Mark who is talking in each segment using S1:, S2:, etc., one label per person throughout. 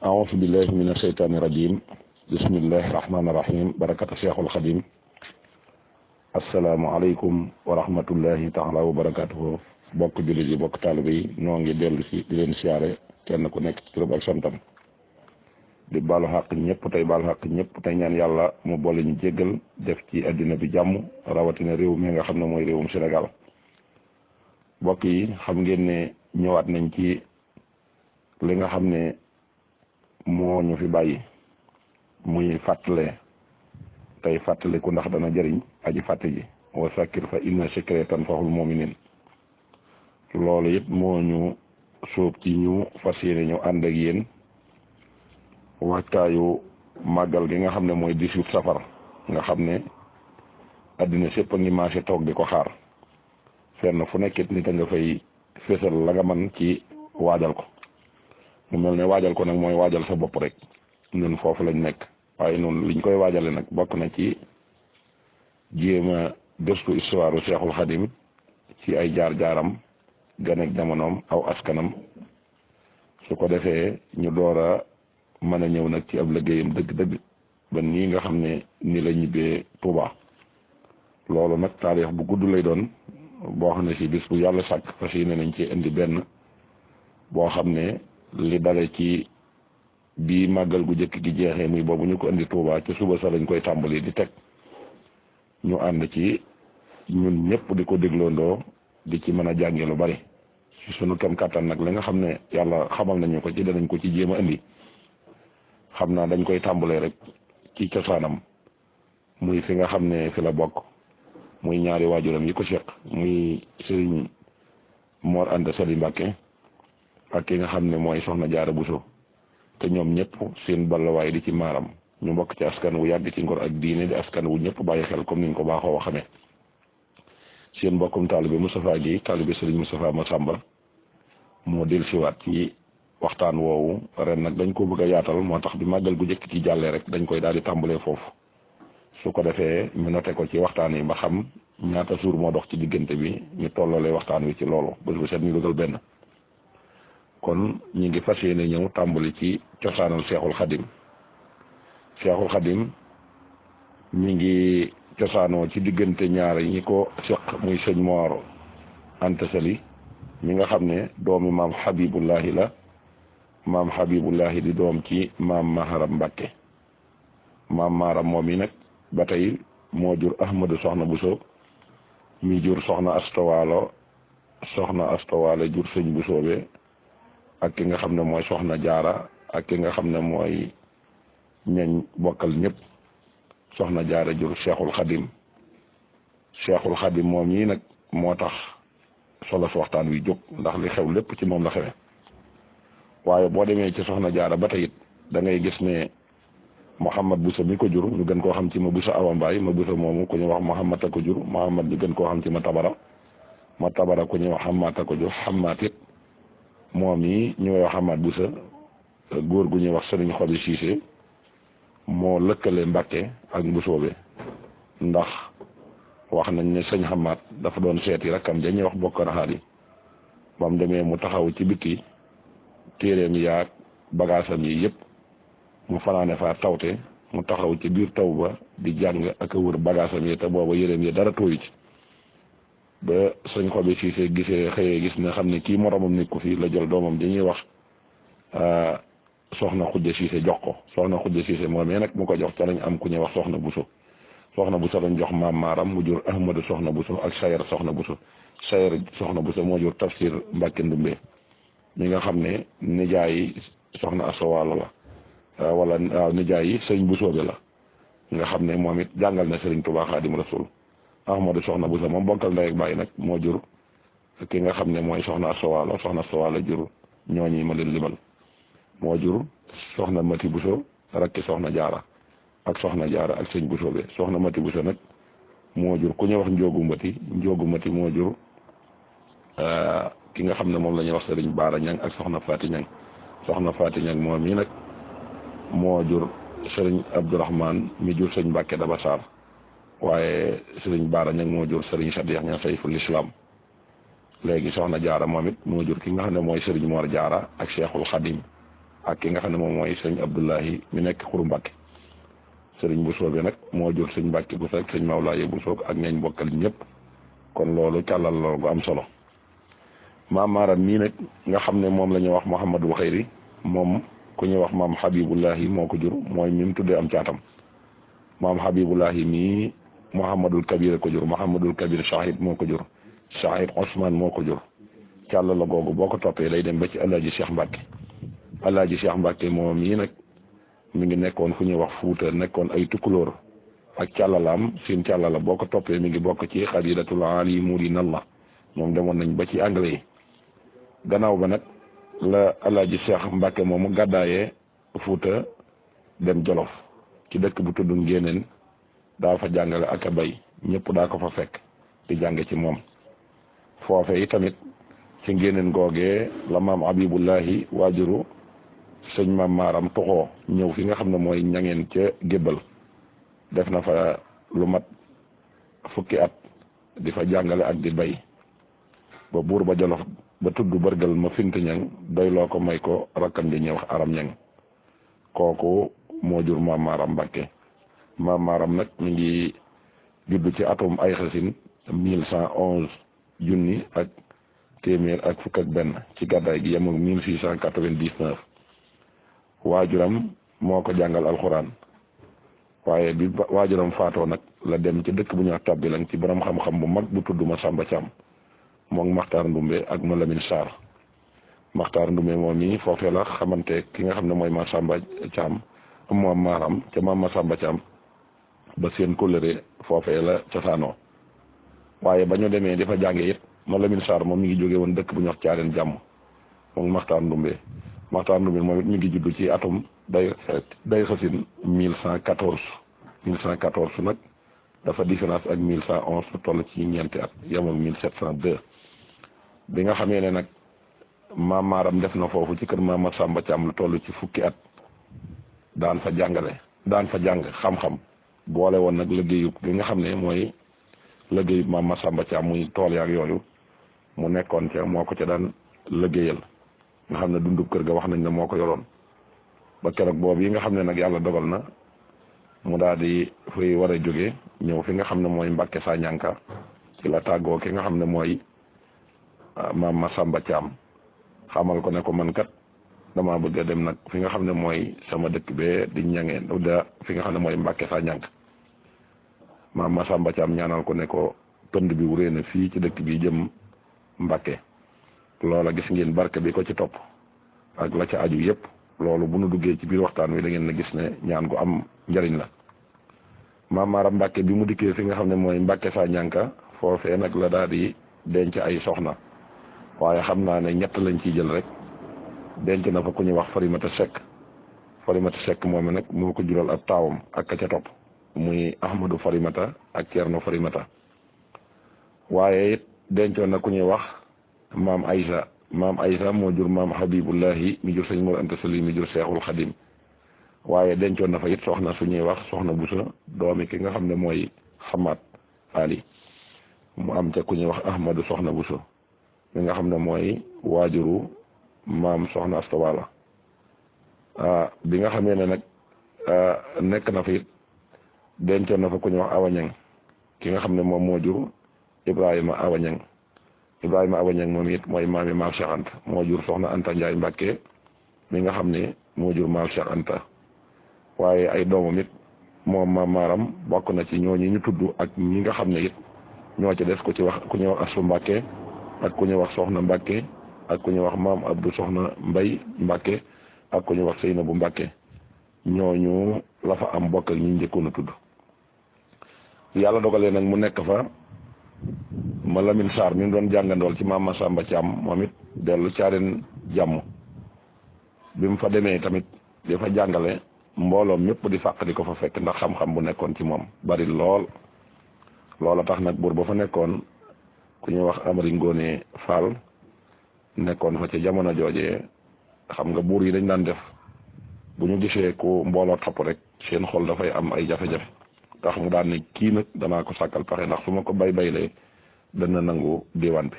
S1: أعوذ بالله من الشيطان الرجيم بسم الله الرحمن الرحيم بركة الشيخ الخديم السلام عليكم ورحمة الله تعالى وبركاته bokk jullit yi bokk taalibe yi noo ngi dellu si di leen siyaare kenn ku nekk ci turam ak santam di baalu xàq ñëpp tey baalu xàq ñëpp tey ñaan yàlla mu boole ñu jéggal def ci àddina bi jàmm rawatina réew mi nga xam ne mooy réewum Sénégal bokk yi xam ngeen ne ñëwaat nañ ci li nga xam ne moo ñu fi bàyyi muy fàttale tey fàttaliku ndax dana jëriñ aji fàtte ji wa sakkir fa inna zikraa tanfa'ul mu'miniin loolu it moo ñu sóob ci ñu fas yéene ñu ànd ak yéen waajtaayu màggal gi nga xam ne mooy 18 safar nga xam ne addina sépp a ngi marché toog di ko xaar fenn fu nekkit nit a nga fay fésal la nga mën ci waajal ko mu mel ne waajal ko nag mooy waajal sa bopp rek ñun foofu lañ nekk waaye noonu liñ koy waajale nag bokk na ci jéem a gëstu histoire Cheikhul Khadim ci ay jaar-jaaram ganek jamonoom aw askanam su ko defee ñu door a mën a ñëw nag ci ab liggéeyam dëgg-dëgg ba nii nga xam ne ni la ñibbee Touba loolu nag taarix bu gudd lay doon boo xam ne si bis bu yàlla sàkk fas yéene nañ ci indi benn boo xam ne li dale ci bii màggal gu jëkk gi jeexee muy boobu ñu ko indi Touba ci suba sa lañ koy tàmbali di teg ñu ànd ci ñun ñëpp di ko dégloondoo di ci mën a jàngee lu bari ci sunu kem kàttan nag li nga xam ne yàlla xamal nañu ko ci danañ ko ci jéem a indi xam naa dañ koy tàmbalee rek ci cosaanam muy fi nga xam ne fi la bokk muy ñaari waajuram yi ko seq muy Serigne Mor Anta Sali Mbàkke ak ki nga xam ne mooy Soxna Jaara Buso te ñoom ñëpp seen balluwaay di ci maaram ñu mbokk ci askan wu yàgg ci ngor ak diine di askan wu ñëpp bàyyi xel comme niñ ko baaxoo xamee seen mbokkum taalibe Moustapha Guèye taalibe Serigne Moustapha Massamba moo dellusiwaat ci waxtaan woowu ren nag dañ ko bëgg a yaatal moo tax bi màggal gu njëkk ci jàllee rek dañ koy daal di tàmbalee foofu su ko defee ñu noté ko ci waxtaan yi ba xam ñaata suur moo dox ci diggante bi ñu tolloolee waxtaan wi ci loolu bés bu set ñu dugal benn kon ñu ngi fas yéene ñëw tàmbali ci cosaanal Cheikhul Khadim Cheikhul Khadim mi ngi cosaanoo ci diggante ñaar yi ñi ko seq muy sëñ Mor Anta Sali mi nga xam ne doomi maam Habibullahi la maam Habibullahi di doom ci maam Maharam Mbàkke maam Maharam moom yi nag ba tey moo jur Ahmadu Soxna Buso mi jur soxna Astowaalo jur sëñ Busoobe ak ki nga xam ne mooy Soxna Jaara ak ki nga xam ne mooy ñañ bokkal ñëpp Soxna Jaara jur Cheikhul Khadim moom ñii nag moo tax solos waxtaan wi jóg ndax li xew lépp ci moom la xewe waaye boo demee ci Soxna Jaara ba tey it da ngay gis ne Mouhamad Bousso mi ko jur ñu gën koo xam ci ma Bousso Awa Mbaye ma Bousso moomu ku ñuy wax Mouhamad a ko jur Mouhamad ñu gën koo xam ci ma Tabara ku ñuy wax Hamad a ko jur Hamad it moom yi ñu wax Hamad Bousso góor gu ñuy wax Sëriñ Xoli Siise moo lëkkale Mbàkke ak Mbusoobe ndax wax nañ ne sëñ Hamad dafa doon seeti rakkam dañuy wax bokk raxaat yi ba mu demee mu taxaw ci bitti téeréem yaag bagaasam yi yëpp mu fanaane faa tawte mu taxaw ci biir taw ba di jàng ak a wër bagaasam yi te booba yëreem yi dara tooyu ci ba sëñ Xobi Siise xëyee gis ne xam ne kii moromam nekku fi la jël doomam dañuy wax soxna Xujja Siise jox ko soxna Xujja Siise moom nag mu ko jox ca lañ am ku ñuy wax soxna Buso lañ jox maam Maaram mu jur Ahmadu Soxna Buso ak Sayar Soxna Buso Sayar Soxna Buso moo jur Tafsir Mbàkke Ndumbe mi nga xam ne nijaay Soxna Astowaalo la wala waaw nijaay yi sëriñ Busoobe la nga xam ne moom it jàngal na Sëriñ Tuubaa Xaadim Rasuul Ahmadu Soxna Buso moom bokkal ndey ak baay nag moo jur ki nga xam ne mooy Soxna Astowaalo jur ñooñi ma leen limal moo jur Soxna Mati Buso rakki Soxna Jaara ak Soxna Jaara ak sëñ Busoobe Soxna Mati Buso nag moo jur ku ñuy wax Njoogu Mati moo jur ki nga xam ne moom la ñuy wax Sëriñ Baara Ñang ak Soxna Faati Ñang moom yi nag moo jur Sëriñ Abdourahman mi jur sëñ Mbàkke Daba Sarr waaye Sëriñ Baara Ñang moo jur Sëriñ Sadiq Ñang Sayful Islam léegi Soxna Jaara moom it moo jur ki nga xam ne mooy Sëriñ Mor Jaara ak Cheikhul Khadim ak ki nga xam ne moom mooy sëñ Abdullahi mi nekk Xuru Mbàkke sëriñ Bousso bi nag moo jur sëñ Mbàkke Bousso ak sëñ Mawlaaye Bousso ak ñañ bokkal ñëpp kon loolu càllal la gu am solo maam maaram mii nag nga xam ne moom la ñuy wax Mouhamadul Xayri moom ku ñuy wax maam Habibullahi moo ko jur mooy mi mu tuddee am caatam maam Habibullahi mii Mouhamadul Kabir ko jur Mouhamadul Kabir Shahid moo ko jur Shahid Ousmane moo ko jur càllal la googu boo ko toppee day dem ba ci Alaaji Cheikh Mbàkke Alaaji Cheikh Mbàkke moom mii nag mi ngi nekkoon fu ñuy wax Fuuta nekkoon ay tukkulóor ak càllalaam seen càllala boo ko toppee mi ngi bokk ci xadidatul ali murinallah ñoom demoon nañ ba ci anglais yi gannaaw ba nag la Alaaji Cheikh Mbàkke moomu gàddaayee Fuuta dem Jolof ci dëkk bu tudd Ngéeneen daa fa jàngale ak a bay ñëpp daa ko fa fekk di jànge ci moom foofe yi tamit ci Ngéeneen googee la maam Habibullahi waajuru sëñ maam maaram toxoo ñëw fi nga xam ne mooy ñangeen ca gébbal def na fa lu mat fukki at di fa jàngale ak di bay ba buur ba Jolof ba tudd bërgal ma fint ñang doy loo ko may ko rakkam di ñëw aram ñang kooku moo jur maam maaram Mbàkke maam maaram nag mi ngi judd ci atum ay xasin 1111 junni ak téeméer ak fukk ak benn ci gàddaay gi yem ak 1699 waajuram moo ko jàngal alxuraan waaye bi waajuram faatoo nag la dem ci dëkk bu ñuy wax Tabbilang ci borom xam-xam bu mag bu tudd Masamba Thiam moom Maxtaar Ndumbe ak ma Lamin Sarr Maxtaar Ndumbe moom mi foofee la xamante ki nga xam ne mooy Masamba Thiam moom maaram ca maam Masamba Thiam ba seen kóllëre foofee la cosaanoo waaye ba ñu demee di fa jànge it ma Lamin Sarr moom mi ngi jóge woon dëkk bu ñuy wax Caareen Jàmm moom Maxtaar Ndumbe moom it mi ngi judd ci atum day xasin 1114 nag dafa différence ak 1111 lu toll ci ñeenti at yemoon 1702 bi nga xamee ne nag maam maaram def na foofu ci kër maam Masamba Thiam lu toll ci fukki at daan fa jàngale daan fa jàng xam-xam boole woon nag liggéeyub bi nga xam ne mooy liggéeyub maam Masamba Thiam muy tool yaak yooyu mu nekkoon ca moo ko ca daan liggéeyal nga xam ne dundub kër ga wax nañ ne moo ko yoroon ba keroog boobu yi nga xam ne nag yàlla dogal na mu daal di fay war a jóge ñëw fi nga xam ne mooy Mbàkke Sañanka ci la tàggoo ki nga xam ne mooy maam Masamba Thiam xamal ko ne ko man kat dama bëgg a dem nag fi nga xam ne mooy sama dëkk bee di ñangeen da fi nga xam ne mooy Mbàkke Sañanka maam Masamba Thiam ñaanal ko ne ko pënd bi wuree na fii ci dëkk bi jëm Mbàkke loola gis ngeen barke bi ko ci topp ak la ca aju yëpp loolu bu nu duggee ci biir waxtaan wi da ngeen na gis ne ñaan gu am njariñ la maam maaram Mbàkke bi mu dikkee fi nga xam ne mooy Mbàkke Sañanka foofee nag la daal di denc ay soxna waaye xam naa ne ñett lañ ciy jël rek denc na fa ku ñuy wax Farimata Sekk moom nag moo ko jural ab taawam ak ka ca topp muy Ahmadou Farimata ak Ceerno Farimata waaye it dencoon na ku ñuy wax maam Aysa moo jur maam Habibullahi mi jur sëñ Mor Anta Sali mi jur Seexul Xadim waaye dencoon na fa it soxna su ñuy wax soxna Buso doomi ki nga xam ne mooy Xamaat Ali mu am ca ku ñuy wax Ahmadu soxna Buso mi nga xam ne mooy waajuru maam soxna Astawala bi nga xamee ne nag nekk na fa it dencoon na fa ku ñuy wax Awañang ki nga xam ne moom moo jur Ibrahima Awañang moom it mooy maami maam Cheikh Anta moo jur soxna Anta Ndiaye Mbàkke mi nga xam ne moo jur maam Cheikh Anta waaye ay doomam it moom maam maaram bokk na ci ñooñu ñu tudd ak ñi nga xam ne it ñoo ci des ku ñuy wax Asu Mbàkke ak ku ñuy wax soxna Mbàkke ak ku ñuy wax maam Abdou soxna Mbay Mbàkke ak ku ñuy wax Seynabu Mbàkke ñooñu la fa am bokk ak ñi njëkkoon a tudd yàlla dogalee nag mu nekk fa ma Lamin Sarr mi doon jàngandool ci maam Masamba Thiam moom it dellu Caareen Jàmm bi mu fa demee tamit di fa jàngale mbooloom ñëpp di fàq di ko fa fekk ndax xam-xam bu nekkoon ci moom bari lool loola tax nag buur ba fa nekkoon ku ñuy wax Amari Ngoone Fall nekkoon fa ca jamono joojee xam nga buur yi dañ daan def bu ñu gisee ku mbooloo topp rek seen xol dafay am ay jafe-jafe tax mu daan ne kii nag danaa ko sàkkal paxe ndax su ma ko baylee dana nangu diwaan bi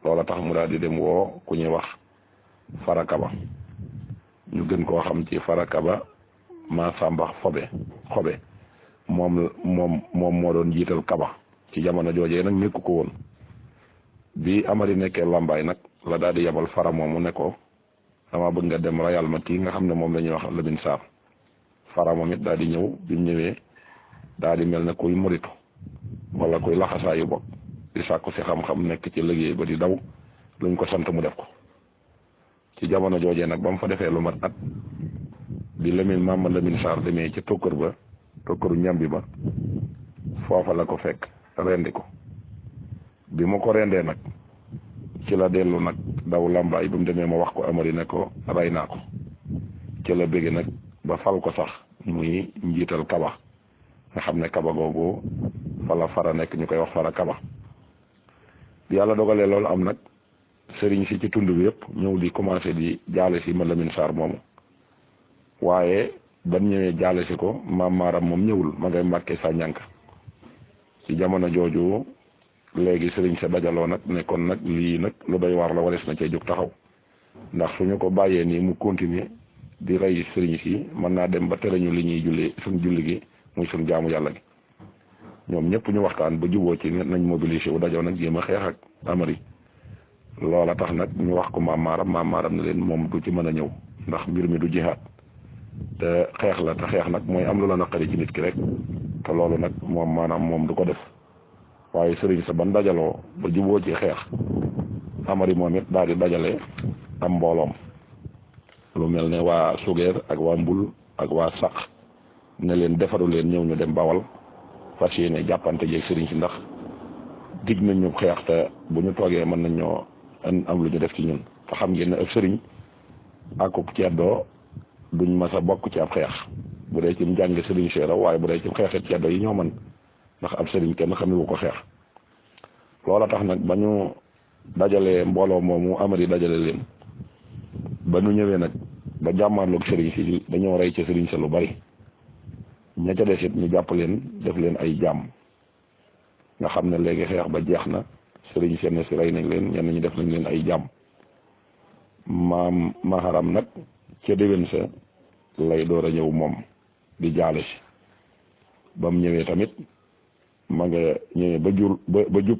S1: loola tax mu daal di dem woo ku ñuy wax Farakaba ñu gën koo xam ci Farakaba Masamba xobe moom moo doon jiital Kaba ci jamono joojee nag nekku ko woon. bi Amari nekkee Lambaay nag la daal di yabal Fara moomu ne ko dama bëgg nga dem rayal ma kii nga xam ne moom la ñuy wax Lamine Sarr. Fara moom it daal di ñëw bi mu ñëwee daal di mel ne kuy muritu wala kuy laxasaayu bokk di sàkku si xam-xam nekk ci liggéey ba di daw luñ ko sant mu def ko ci jamono joojee nag ba mu fa defee lu mat at bi Maam Lamine Sarr demee ci tokkëru ñambi ba foofa la ko fekk rendi ko bi mu ko rendee nag ci la dellu nag daw Lambaay bi mu demee ma wax ko Amari ne ko rey naa ko ci la bëgg nag ba fal ko sax muy njiital Kaba nga xam ne Kaba googu fa la Fara nekk ñu koy wax Fara Kaba bi yàlla dogalee loolu am nag sëriñ si ci tund bi yëpp ñëw di commencé di jaale si ma Lamine Sarr moomu waaye ban ñëwee jaale si ko maam maaram moom ñëwul ma ngay Mbàkke sa ñànk ci jamono jooju léegi sëriñ sa dajaloo nag ne kon nag lii nag lu doy waar la warees na cee jóg taxaw ndax suñu ko bàyyee nii mu continuer di rey sëriñ si mën naa dem ba tere ñu li ñuy julli suñ julli gi muy suñ jaamu yàlla gi ñoom ñëpp ñu waxtaan ba juboo ci nañ mobiliser wu dajoo nag jéem a xeex ak Amari loola tax nag ñu wax ko maam maaram ne leen moom du ci mën a ñëw ndax mbir mi du jihaat te xeex la te xeex nag mooy am lu la naqari ci nit ki rek te loolu nag moom maanaam moom du ko def waaye sëriñ sa ban dajaloo ba juboo ci xeex Amari moom it daal di dajale am mbooloom lu mel ne waa Sugeer ak waa Mbul ak waa Saq ne leen defaru leen ñëw ñu dem Bawal fas yéene jàppante jeeg sëriñ si ndax dig nañ ñu xeex te bu ñu toogee mën nañ ñoo am lu ñu def ci ñun te xam ngeen ne ak sëriñ akuk ceddoo duñ mas a bokk ci ab xeex bu dee ci njàng sëriñ seera waaye bu dee ci xeexet ceddo yi ñoo mën ndax ab sëriñ kenn xamewu ko xeex loola tax nag ba ñu dajalee mbooloo moomu Amari dajale leen ba nu ñëwee nag ba jàmmaarloog sëriñ si dañoo rey ca sëriñ sa lu bari ña ca des it ñu jàpp leen def leen ay jàmm nga xam ne léegi xeex ba jeex na sëriñ seen si rey nañ leen ñenn ñu def nañ leen ay jàmm maam maharam nag ca déwén sa lay door a ñëw moom di jaale si ba mu ñëwee tamit ma nga ñëwee ba jub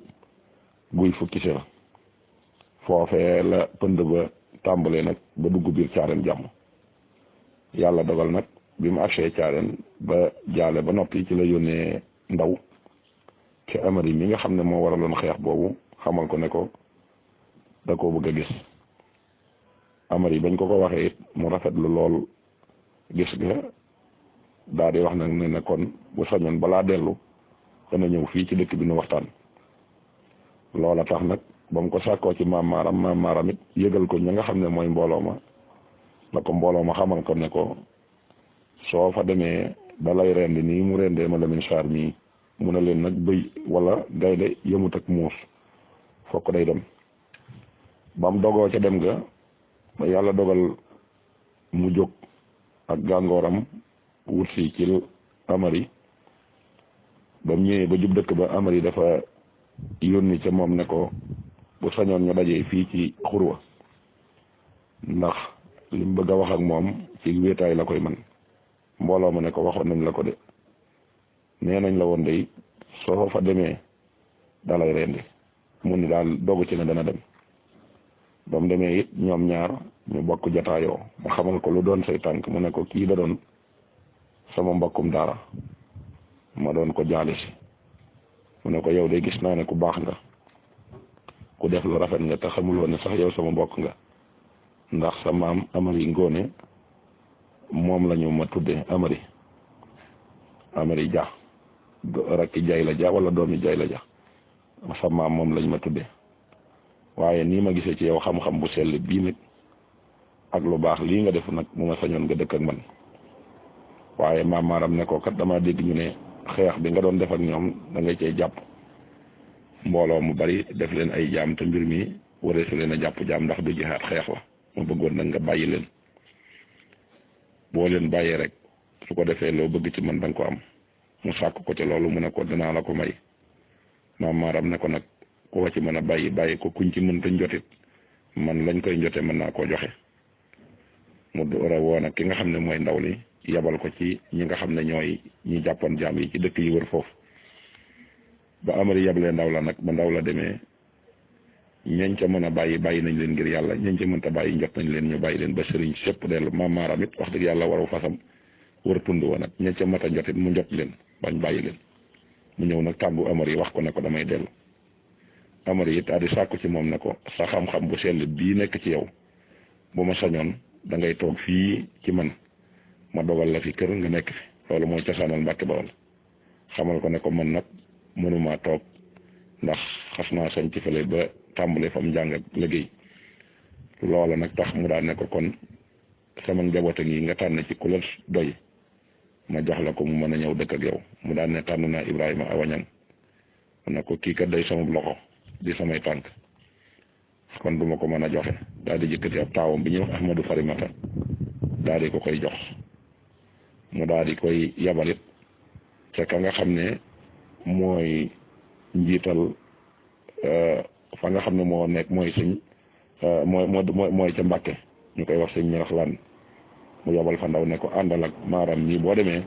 S1: guy fukki si la foofee la pënd ba tàmbalee nag ba dugg biir caaren jàmm yàlla dogal nag bi mu agsee caaren ba jaale ba noppi ci la yónnee ndaw ci Amari mi nga xam ne moo waraloon xeex boobu xamal ko ne ko da koo bëgg a gis Amari bañ ko waxee it mu rafetlu lool gis nga daal di wax nag ne kon bu sañoon balaa dellu dana ñëw fii ci dëkk bi nu waxtaan loola tax nag ba mu ko sàkkoo ci maam maaram it yëgal ko ña nga xam ne mooy mbooloo ma la ko mbooloo ma xamal ko ne ko soo fa demee da lay rendi nii mu rendee ma Lamine Sarr mii mu ne leen nag bëy wala gaynde yëmut ak muus fokk day dem ba mu dogoo ca dem ga ba yàlla dogal mu jóg ak gàngooram wut si ci Amari ba mu ñëwee ba jub dëkk ba Amari dafa yónni ca moom ne ko bu sañoon ñu dajee fii ci xurwa ndax li mu bëgg a wax ak moom ci wéetaay la koy man mbooloo ma ne ko waxoon nañ la ko de nee nañ la woon de soo fa demee dalay rendi mu ni daal dogu ci ne dana dem ba mu demee it ñoom ñaar ñu bokk jataayoo mu xamal ko lu doon say tànk mu ne ko kii da doon sama mbokkum daara ma doon ko jaale si mu ne ko yow de gis naa ne ku baax nga ku def lu rafet nga te xamuloo ne sax yow sama mbokk nga ndax sa maam Amari Ngoone moom la ñu ma tudde Amari Dia rakki jay la ja wala doomi jay la ja sa maam moom lañ ma tudde waaye nii ma gisee ci yow xam-xam bu sell bii nag ak lu baax lii nga def nag mu ma sañoon nga dëkk ak man waaye maam maaram ne ko kat dama dégg ñu ne xeex bi nga doon def ak ñoom da nga cee jàpp mbooloo mu bari def leen ay jaam te mbir mi waree su leen a jàpp jaam ndax du jihaat xeex la ma bëggoon nag nga bàyyi leen boo leen bàyyee rek su ko defee loo bëgg ci man da nga ko am mu sàkk ko ci loolu mu ne ko dinaa la ko may maam maaram ne ko nag koo ci mën a bàyyi ko kuñ ci mënta njotit man lañ koy njote mën naa koo joxe mu door a woo nag ki nga xam ne mooy ndaw li yabal ko ci ñi nga xam ne ñooy ñi jàppoon jaam yi ci dëkk yi wër foofu ba Amari yabalee ndaw la nag ba ndaw la demee ñañ ca mën a bàyyi nañ leen ngir yàlla ñañ ca mënta bàyyi njot nañ leen ñu bàyyi leen ba sëriñ sépp dellu maam maaram it wax dëgg yàlla waru fasam wër tund wa nag ñañ ca mat a njotit mu njot leen bañ bàyyi leen mu ñëw nag tàggu Amari wax ko ne ko damay dellu Amari it daal di sàkku ci moom ne ko sa xam-xam bu sell bii nekk ci yow bu ma sañoon da ngay toog fii ci man ma dogal la fi kër nga nekk fi loolu mooy cosaanal Mbàkke Bawol xamal ko ne ko man nag mënumaa toog ndax xas naa sañ ci fële ba tàmbale fam njàng ak liggéey loola nag tax mu daan ne ko kon sama njaboot ngi nga tànn ci ku la doy ma jox la ko mu mën a ñëw dëkk ak yow mu daan ne tànn naa Ibrahima Awañang mu ne ko kii kat day sama loxo di samay tànk kon duma ko mën a joxe daal di jëkkati ab taawam bi ñuy wax Ahmadou Farimata daal di ko koy jox mu daal di koy yabalit ca ka nga xam ne mooy njiital fa nga xam ne moo nekk mooy sëñ mooy ca Mbàkke ñu koy wax sëñ Ñaraxlaan mu yabal fa ndaw ne ko àndal ak maaram ñii boo demee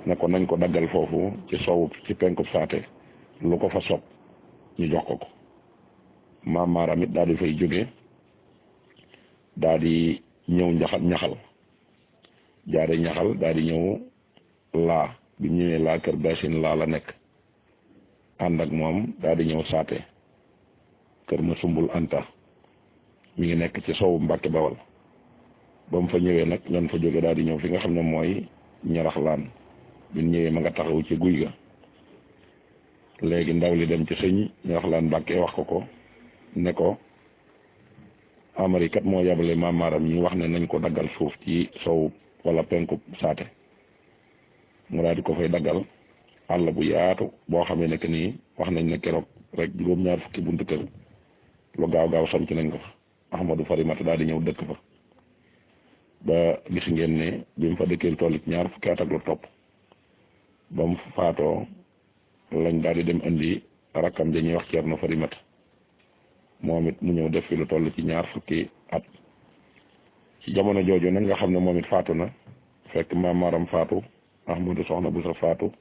S1: ne ko nañ ko daggal foofu ci sowu ci penkub saate lu ko fa sob ñu jox ko maam maaram it daal di fay jóge daal di ñëw ñaxal jaare ñaxal daal di ñëw laa bi ñëwee laa kër basin laa la nekk ànd ak moom daal di ñëw saate kër ma sumbul anta mi ngi nekk ci sowu Mbàkke Bawol ba mu fa ñëwee nag ñan fa jóge daal di ñëw fi nga xam ne mooy Ñaraxlaan bi ñëwee ma nga taxaw ci guy ga léegi ndaw li dem ci sëñ Ñaraxlaan Mbàkke wax ko ne ko Amari kat moo yabale maam maaram ñi wax ne nañ ko daggal suuf ci sow wala penku saate mu daal di ko fay daggal àll bu yaatu boo xamee ne que nii wax nañ ne keroog rek juróom-ñaar fukki buntu kër lu gaaw sanc nañ ko fa Ahmadou Farimata daal di ñëw dëkk fa ba gis ngeen ne bi mu fa dëkkee toll ci ñaar fukki at ak lu topp ba mu faatoo lañ daal di dem indi rakkam dañuy wax Ceerno Farimata moom it mu ñëw def fi lu toll ci ñaar fukki at ci jamono jooju nag nga xam ne moom it faatu na fekk maam Maram faatu Ahmadou Soxna bu sa faatu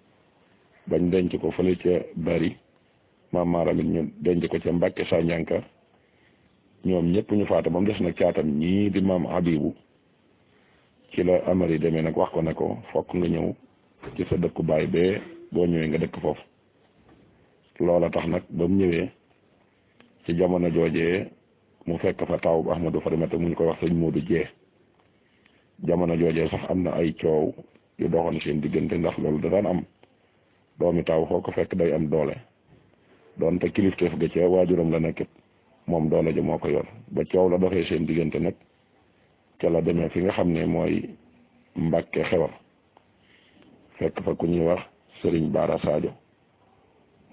S1: bañ denc ko fële ca bari maam Maram it ñu denc ko ca Mbàkke sa ñànka ñoom ñëpp ñu faatu ba mu des nag caatam ñii di maam Abibu ci la Amari demee nag wax ko ne ko fokk nga ñëw ci sa dëkku baay bee boo ñëwee nga dëkk foofu loola tax nag ba mu ñëwee ci jamono joojee mu fekk fa taw bu Ahmadou Farimata mu ñu koy wax sëñ Moodu Jee jamono joojee sax am na ay coow yu doxoon seen diggante ndax loolu da daan am doomi taw foo ko fekk day am doole doonte kilifteef ga ca waajuram la nekkit moom doole ji moo ko yor ba coow la doxee seen diggante nag ca la demee fi nga xam ne mooy Mbàkke Xewar fekk fa ku ñuy wax Sëriñ Baara Sadio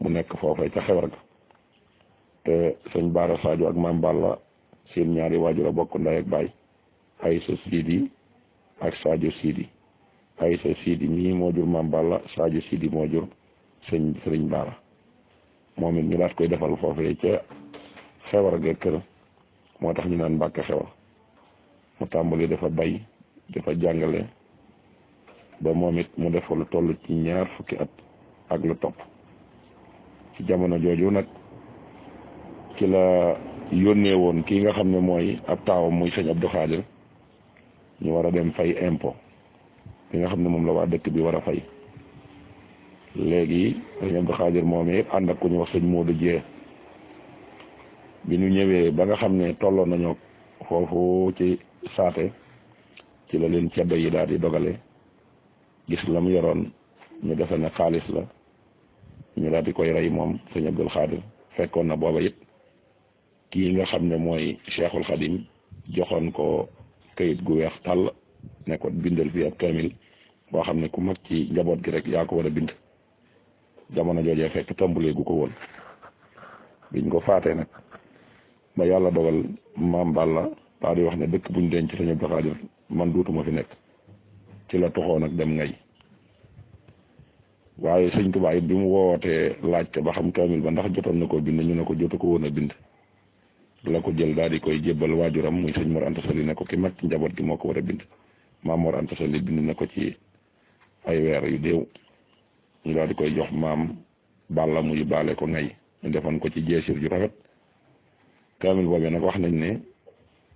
S1: mu nekk foofee ca Xewar ga te sëñ Baara Sadio ak maam Balla seen ñaari waajur a bokk ndey ak baay Aysa Sidi ak Sadio Sidi Aysa Sidi mii moo jur maam Balla Sadio Sidi moo jur sëriñ Baara moom it ñu daat koy defal foofee ca Xewar ga kër moo tax ñu naan Mbàkke Xewar mu tàmbali dafa bay dafa jàngale ba moom it mu def lu toll ci ñaar fukki at ak lu topp ci jamono jooju nag ci la yónnee woon kii nga xam ne mooy ab taawam muy sëñ Abdou Khadir ñu war a dem fay impôt ki nga xam ne moom la waa dëkk bi war a fay léegi sëñ Abdou Khadir moom it ànd ak ku ñu wax sëñ Modou Jee bi ñu ñëwee ba nga xam ne tolloon nañoo foofu ci saate ci la leen ceddo yi daal di dogale gis la mu yoroon ñu defe ne xaalis la ñu daal di koy rey moom sëñ Abdou Khadir fekkoon na booba it kii nga xam ne mooy Cheikhul Khadim joxoon ko kayit gu weex tàll ne ko bindal fii ab kaamil boo xam ne ku mag ci njaboot gi rek yaa ko war a bind jamono joojee fekk tàmbalee gu ko woon biñ ko faatee nag ba yàlla dogal maam Balla daa di wax ne dëkk buñ denc sëñ Abdou Khadir man duutuma fi nekk ci la toxoo nag dem ngay waaye sëñ Tuubaa it bi mu wootee laajte ba xam kaamil ba ndax jotoon na ko bind ñu ne ko jotu ko woon a bind la ko jël daal di koy jébbal waajuram muy sëñ Mor Anta Sali ne ko ki mag ci njaboot gi moo ko war a bind. maam Mor Anta Sali bind na ko ci ay weer yu déew ñu daal di koy jox maam Balla muy baale ko ngay ñu defoon ko ci jeesir ju rafet. kaamil boobee nag wax nañ ne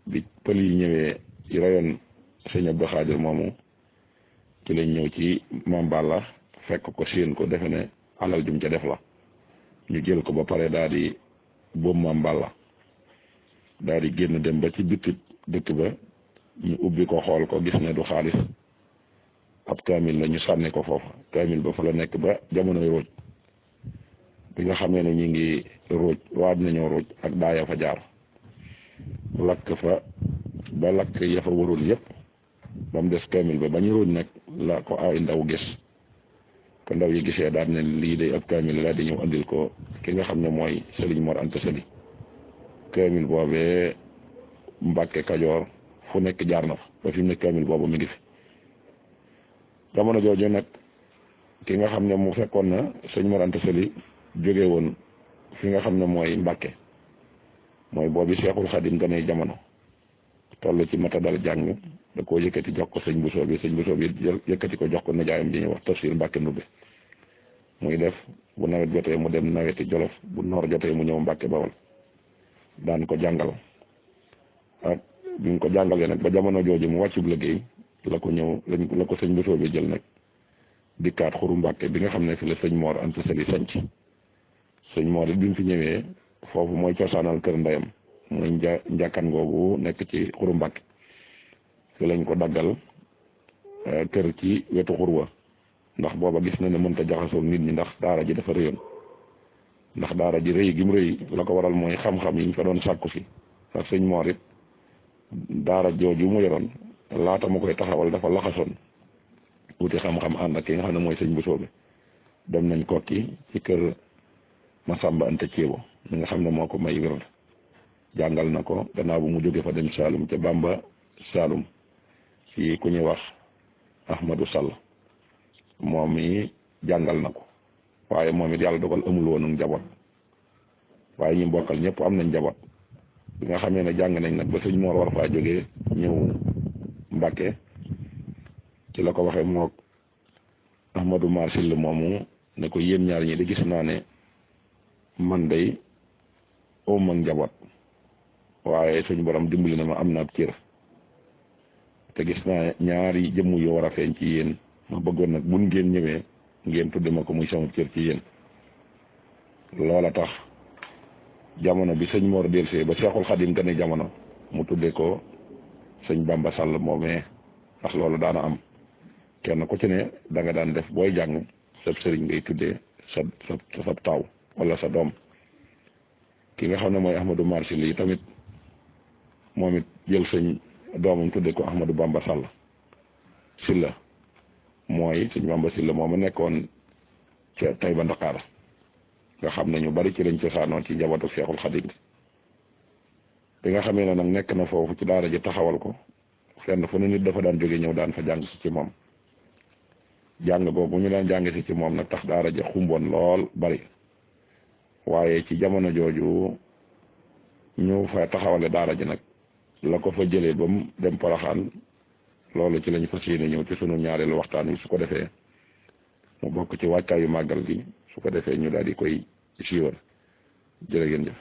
S1: bi pël yi ñëwee yi rayoon sëñ Abdou Khadir moomu ci lañ ñëw ci maam Balla fekk ko séen ko defe ne alal jum ca def la ñu jël ko ba pare daal di boobu maam Balla daal di génn dem ba ci bitti dëkk ba ñu ubbi ko xool ko gis ne du xaalis ab kaamil la ñu sànni ko foofa kaamil ba fa la nekk ba jamonoy róoj bi nga xamee ne ñi ngi róoj waaj nañoo róoj ak daaya fa jaar lakk fa ba lakk ya fa warul yëpp ba mu des kaamil ba ñu róoj nag la ko ay ndaw gis ko ndaw yi gisee daal ne lii day ab kaamil la di ñëw andil ko ki nga xam ne mooy Sëriñ Mor Anta Sali kaamil boobee Mbàkke Kajoor fu nekk jaar na fa ba fi mu ne kaamil boobu mi ngi fi jamono jooju nag ki nga xam ne mu fekkoon na sëñ Mor Anta Sali jóge woon fi nga xam ne mooy Mbàkke mooy boobu Seexul Xadim ganay jamono toll ci mata dal jàng da koo yëkkati jox ko sëñ Bousso bi yëkkati ko jox ko nijaayam bi ñuy wax Tafsir Mbàkke Ndumbe muy def bu nawet jotee mu dem naweti Jolof bu noor jotee mu ñëw Mbàkke Bawol daan ko jàngal ak bi mu ko jàngalee nag ba jamono jooju mu wàccub liggéey la ko sëñ Bousso bi jël nag dikkaat Xuru Mbàkke bi nga xam ne fi la sëñ Mor Anta Sali sanc sëñ Mor it bi mu fi ñëwee foofu mooy cosaanal kër ndeyam muy njàkkan googu nekk ci Xuru Mbàkke fi lañ ko daggal kër ci wetu xurwa ndax booba gis na ne mënta jaxasoo nit ñi ndax daara ji dafa rëyoon ndax daara ji rëy gi mu rëy la ko waral mooy xam-xam yi ñu fa doon sàkku si ndax sëñ Mor it daara jooju mu yoroon laata ma koy taxawal dafa laxasoon wuti xam-xam ànd ak ki nga xam ne mooy sëñ Bousso bi dem nañ kokki ci kër Masamba Anta Ceebo mi nga xam ne moo ko may wér jàngal na ko gannaaw bu mu jóge fa dem Saalum ca Bamba Saalum ci ku ñuy wax Ahmadou Sall moom mi jàngal na ko waaye moom it yàlla dogal amul woon njaboot waaye ñi bokkal ñëpp am nañ njaboot bi nga xamee ne jàng nañ nag ba sëñ Mor war faa jógee ñëw Mbàkke ci la ko waxee mook Ahmadou Marsil moomu ne ko yéen ñaar ñi di gis naa ne man day oom ak njaboot waaye suñu borom dimbali na ma am na ab cër te gis naa ñaari jëmm yu war a feeñ ci yéen ma bëggoon nag buñ ngeen ñëwee ngeen tudde ma ko muy sama cër ci yéen loola tax jamono bi sëñ Mor delsee ba Seexul Xadim gane jamono mu tudde ko sëñ Bamba Sall moomee ndax loolu daana am kenn ku ci ne da nga daan def booy jàng sab sëriñ ngay tuddee sa taw wala sa doom ki nga xam ne mooy Ahmadou Marsil yi tamit moom it jël sëñ doomam tudde ko Ahmadou Bamba Sall Silla mooy sëñ Bamba Silla moom a nekkoon ca Tayba Ndakaar nga xam ne ñu bari ci lañ cosaanoo ci njabootu Seexul Xadim bi nga xamee ne nag nekk na foofu ci daara ji taxawal ko fenn fu ne nit dafa daan jóge ñëw daan fa jàng si ci moom jàng boobu ñu daan jàng si ci moom nag tax daara ji xumboon lool bari waaye ci jamono jooju ñu fa taxawale daara ji nag la ko fa jëlee ba mu dem Poroxaan loolu ci lañ fas yéene ñëw ci sunu ñaareelu waxtaan wi su ko defee mu bokk ci wàccaayu màggal gi su ko defee ñu daal di koy siiwal jërë ngeen jëf